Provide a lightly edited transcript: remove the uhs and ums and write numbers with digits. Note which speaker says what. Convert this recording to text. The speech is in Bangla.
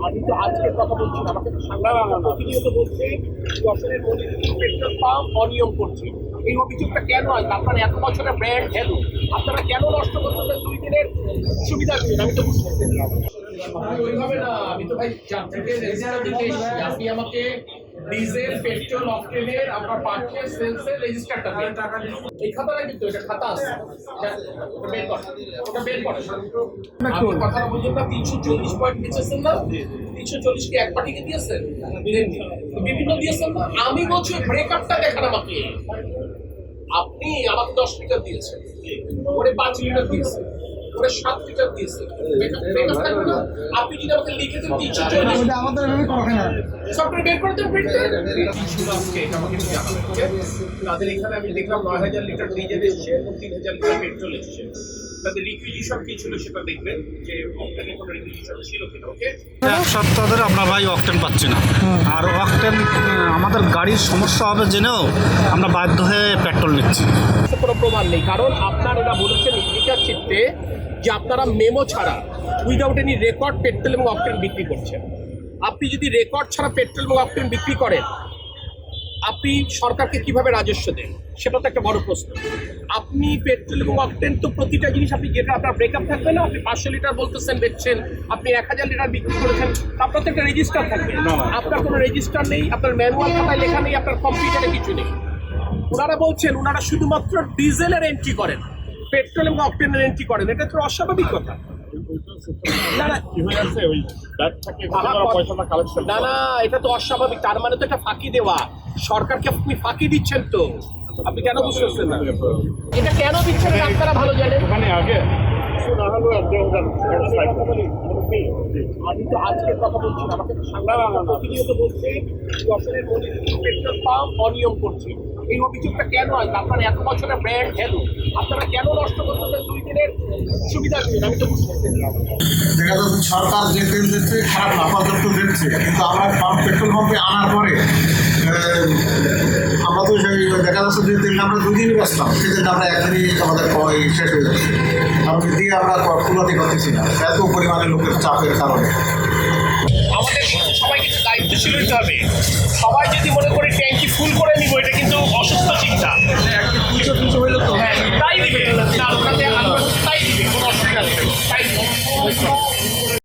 Speaker 1: আমি তো আজকের কথা বলছি না, আমাকে সাংবাদিকরা প্রতিনিয়ত বলছে যশোরের মনিটরিং পেট্রোল পাম্প অনিয়ম করছে। এই অভিযোগটা কেন হয়? আপনার এত বছরের ব্র্যান্ড ভ্যালু আপনারা কেন নষ্ট করতেছেন 2 দিনের সুবিধা দিন? আমি তো বুঝতে না। ওইভাবে না, আমি তো ভাই যাত্রীকে রেজিস্টার দিতে এসেছি। আপনি আমাকে ডিজেল পেট্রোল অকটেনের আপনার পারচেজ সেলসের রেজিস্টারটা দিন। এই খাতাটা কিন্তু এটা খাতা আছে, ওটা বের কর, ওটা বের কর। আপনি কথা বলছেন না 340 পয়েন্ট বেচেছেন না? 340 কি এক পার্টিকে দিয়েছেন? বিভিন্ন দিয়েছেন না? আমি বলছি ব্রেকআপটা দেখান আমাকে। আপনি আমাকে 10 লিটার দিয়েছেন, ওরে 5 লিটার দিয়েছেন, ওরে 7 লিটার দিয়েছেন। ব্রেকআপ থাকবে না? আপনি যদি আমাকে লিখে দেন 340
Speaker 2: আমাদের এভাবে করা হয় না।
Speaker 1: সফটওয়্যার বের করে দেন প্রিন্টার। আমাকে জানাবেন। তাদের এখানে আমি দেখলাম 9000 লিটার ডিজেল এসছে এবং 3000 লিটার পেট্রোল এসছে। তাদের রিকুইজিশন কি ছিল সেটা দেখবেন, যে অক্টেনে কোনো রিকুইজিশন ছিল কিনা। ওকে,
Speaker 3: এক সপ্তাহ ধরে আমরা ভাই অকটেন পাচ্ছি না। আর অকটেন আমাদের গাড়ির সমস্যা হবে জেনেও আমরা বাধ্য হয়ে পেট্রোল নিচ্ছি।
Speaker 1: কোনো প্রমাণ নেই, কারণ আপনার এরা বলেছেন লিখিত চিত্রে যে আপনারা মেমো ছাড়া উইদাউট এনি রেকর্ড পেট্রোল এবং অকটেন বিক্রি করছেন। আপনি যদি রেকর্ড ছাড়া পেট্রোল এবং অকটেন বিক্রি করেন, আপনি সরকারকে কিভাবে রাজস্ব দেন? সেটা তো একটা বড় প্রশ্ন। আপনি পেট্রোল এবং অকটেন তো প্রতিটা জিনিস, আপনি যেটা আপনার ব্রেকআপ থাকবে না, আপনি 500 লিটার বলতেছেন বেচছেন, আপনি 1000 লিটার বিক্রি করেছেন, আপনার তো একটা রেজিস্টার থাকবে। আপনার কোনো রেজিস্টার নেই, আপনার ম্যানুয়াল খাতায় লেখা নেই, আপনার কম্পিউটারে কিছু নেই। ওনারা বলছেন ওনারা শুধুমাত্র ডিজেলের এন্ট্রি করেন, পেট্রোল এবং অকটেনের এন্ট্রি করেন। এটা তো অস্বাভাবিক কথা। না না, না না, এটা তো অস্বাভাবিক। তার মানে তো এটা ফাঁকি দেওয়া। সরকারকে আপনি ফাঁকি দিচ্ছেন, তো আপনি কেন বুঝতেছেন না? এটা কেন দিচ্ছেন আপনারা ভালো জানেন। আমি তো আজকের কথা বলছি না, আমাকে সাংবাদিকরা প্রতিনিয়ত বলছে যশোরের মনিটরিং পেট্রোল পাম্প অনিয়ম করছে। এই অভিযোগটা কেন হয়? আপনার এত বছরের ব্র্যান্ড ভ্যালু আপনারা কেন নষ্ট করতেছেন 2 দিনের সুবিধা দিন? আমি তো বুঝতে না।
Speaker 2: দেখা যাচ্ছে সরকার যে তেল দিচ্ছে খারাপ না, পর্যাপ্ত দিচ্ছে, কিন্তু আমরা পেট্রোল পাম্পে আনার পরে আমরা তো সেই দেখা যাচ্ছে যে তেলটা আমরা 2 দিনই বেচতাম, সেই তেলটা আমরা একদিনই আমাদের শেষ হয়ে যাচ্ছে। আমরা দিয়ে আমরা কুলাতে করতেছি না এত পরিমাণে লোকের চাপের কারণে।
Speaker 1: আমাদের সবাই কিন্তু দায়িত্বশীল হতে হবে। সবাই যদি মনে করে ট্যাঙ্কি ফুল করে নিব, এটা কিন্তু অসুস্থ চিন্তা। হ্যাঁ, তাই দিবে না, ওখানে তাই দিবে, কোনো অসুবিধা নেই, তাই দিবে।